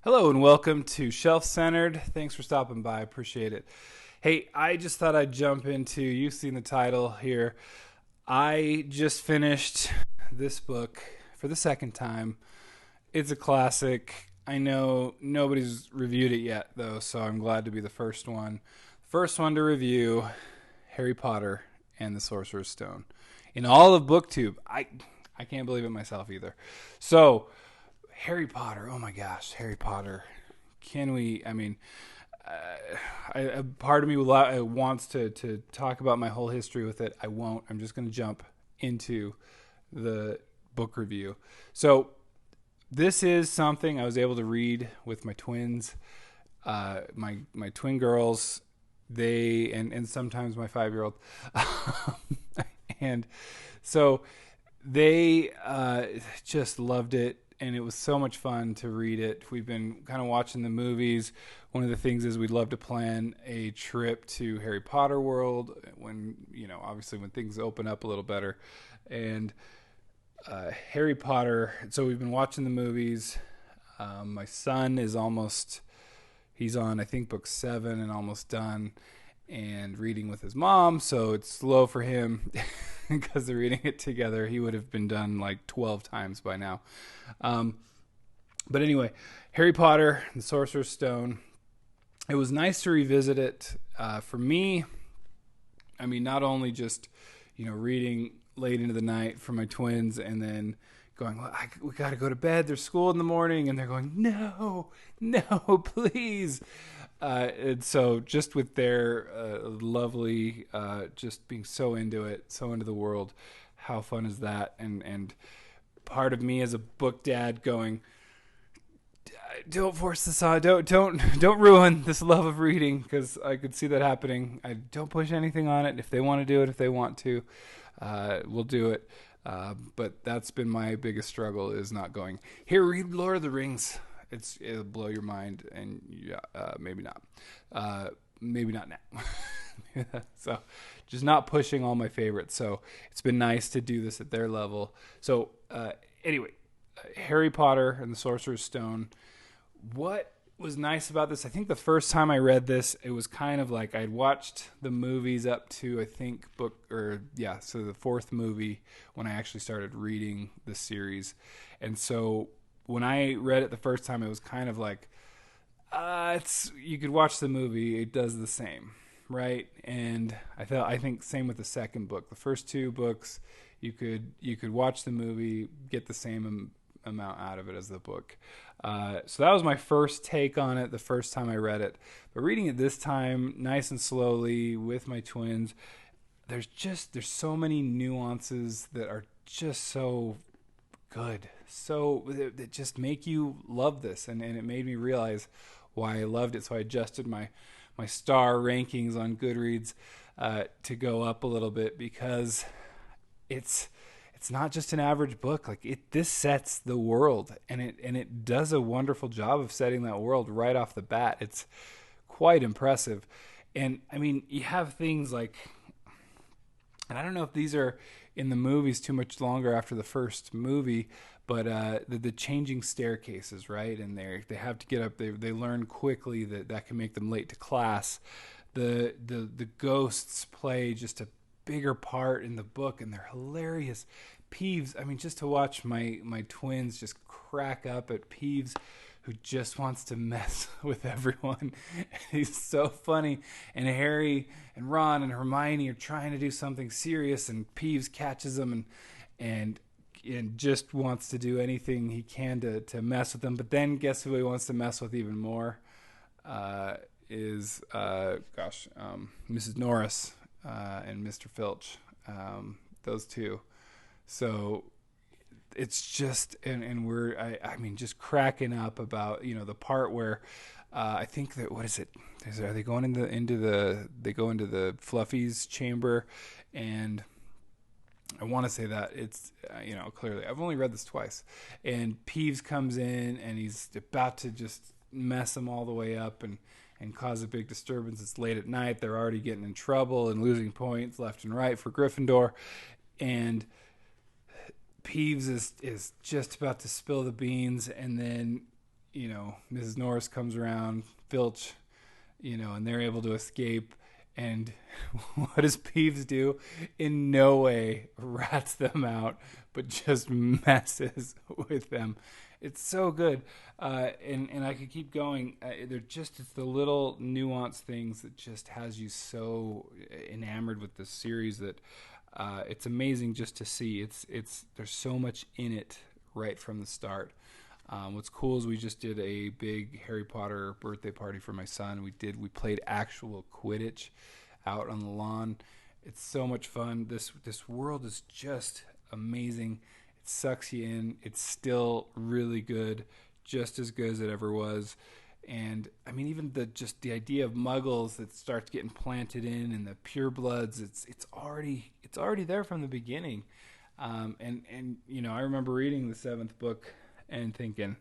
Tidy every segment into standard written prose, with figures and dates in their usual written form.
Hello and welcome to Shelf Centered. Thanks for stopping by. Appreciate it. Hey, I just thought I'd jump into, you've seen the title here. I just finished this book for the second time. It's a classic. I know nobody's reviewed it yet, though, so I'm glad to be the first one. First one to review Harry Potter and the Sorcerer's Stone. In all of booktube. I can't believe it myself either. So, Harry Potter. Oh my gosh, Harry Potter. Can we? I mean, a part of me wants to talk about my whole history with it. I won't. I'm just going to jump into the book review. So this is something I was able to read with my twins, my twin girls. They and sometimes my 5-year-old, and so they just loved it, and it was so much fun to read it. We've been kind of watching the movies. One of the things is we'd love to plan a trip to Harry Potter World when, obviously when things open up a little better. And Harry Potter, so we've been watching the movies. My son is he's on, I think, book 7 and almost done and reading with his mom. So it's slow for him because they're reading it together. He would have been done like 12 times by now. But anyway, Harry Potter and the Sorcerer's Stone. It was nice to revisit it. For me, I mean, not only just, reading late into the night for my twins and then going, well, we got to go to bed. There's school in the morning. And they're going, no, please. And so just with their lovely, just being so into it, so into the world, how fun is that? And part of me as a book dad going, don't force this on. Don't ruin this love of reading, because I could see that happening. I don't push anything on it. If they want to do it, if they want to, we'll do it. But that's been my biggest struggle, is not going, here, read Lord of the Rings. It'll blow your mind, and maybe not. Maybe not now. So just not pushing all my favorites. So it's been nice to do this at their level. So anyway, Harry Potter and the Sorcerer's Stone. What was nice about this, I think the first time I read this, it was kind of like I'd watched the movies up to, I think, so the 4th movie when I actually started reading the series. And so when I read it the first time, it was kind of like, you could watch the movie, it does the same, right? And I think same with the second book. The first 2 books, you could watch the movie, get the same amount out of it as the book. So that was my first take on it the first time I read it. But reading it this time, nice and slowly with my twins, there's so many nuances that are just so good. So that just make you love this. And it made me realize why I loved it. So I adjusted my star rankings on Goodreads to go up a little bit, because it's not just an average book. Like this sets the world, and it does a wonderful job of setting that world right off the bat. It's quite impressive. And I mean, you have things like, and I don't know if these are in the movies too much longer after the first movie, but the changing staircases, right? And they have to get up. They learn quickly that can make them late to class. The ghosts play just a bigger part in the book, and they're hilarious. Peeves, I mean, just to watch my twins just crack up at Peeves, who just wants to mess with everyone. He's so funny. And Harry and Ron and Hermione are trying to do something serious, and Peeves catches them and just wants to do anything he can to mess with them. But then guess who he wants to mess with even more? Is Mrs. Norris and Mr. Filch, those two. So it's just, and we're, I mean, just cracking up about, the part where I think that, what is it? Are they going into the Fluffy's chamber? And I want to say that it's, clearly, I've only read this twice, and Peeves comes in and he's about to just mess them all the way up and cause a big disturbance. It's late at night. They're already getting in trouble and losing points left and right for Gryffindor. And Peeves is just about to spill the beans, and then Mrs. Norris comes around, Filch, and they're able to escape. And what does Peeves do? In no way rats them out, but just messes with them. It's so good, and I could keep going. It's the little nuanced things that just has you so enamored with this series that it's amazing just to see. It's there's so much in it right from the start. What's cool is we just did a big Harry Potter birthday party for my son. We played actual Quidditch out on the lawn. It's so much fun. This world is just amazing. It sucks you in. It's still really good, just as good as it ever was. And I mean, even the idea of Muggles that starts getting planted in, and the purebloods. It's already there from the beginning. And I remember reading the seventh book and thinking,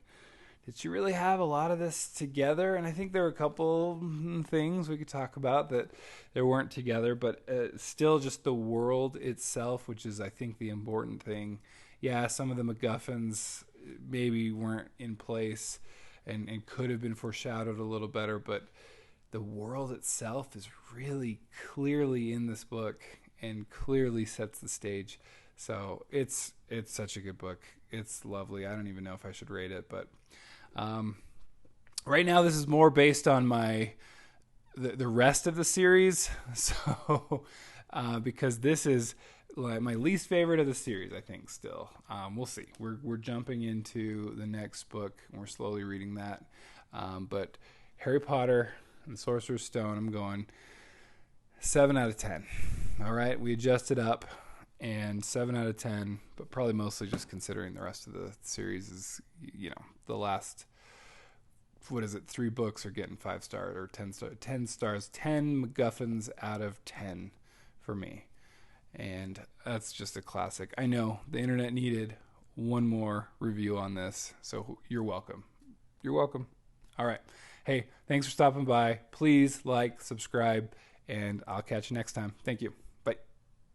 did she really have a lot of this together? And I think there were a couple things we could talk about that there weren't together, but still just the world itself, which is, I think, the important thing. Yeah, some of the MacGuffins maybe weren't in place and could have been foreshadowed a little better, but the world itself is really clearly in this book and clearly sets the stage. So it's such a good book. It's lovely. I don't even know if I should rate it, but right now this is more based on the rest of the series. So because this is like my least favorite of the series, I think. Still, we'll see. We're jumping into the next book and we're slowly reading that. But Harry Potter and the Sorcerer's Stone, I'm going 7 out of 10. All right, we adjusted up. And 7 out of 10, but probably mostly just considering the rest of the series is, the last, 3 books are getting 5 stars or 10 stars, 10 MacGuffins out of 10 for me. And that's just a classic. I know the internet needed one more review on this, so you're welcome. You're welcome. All right. Hey, thanks for stopping by. Please like, subscribe, and I'll catch you next time. Thank you.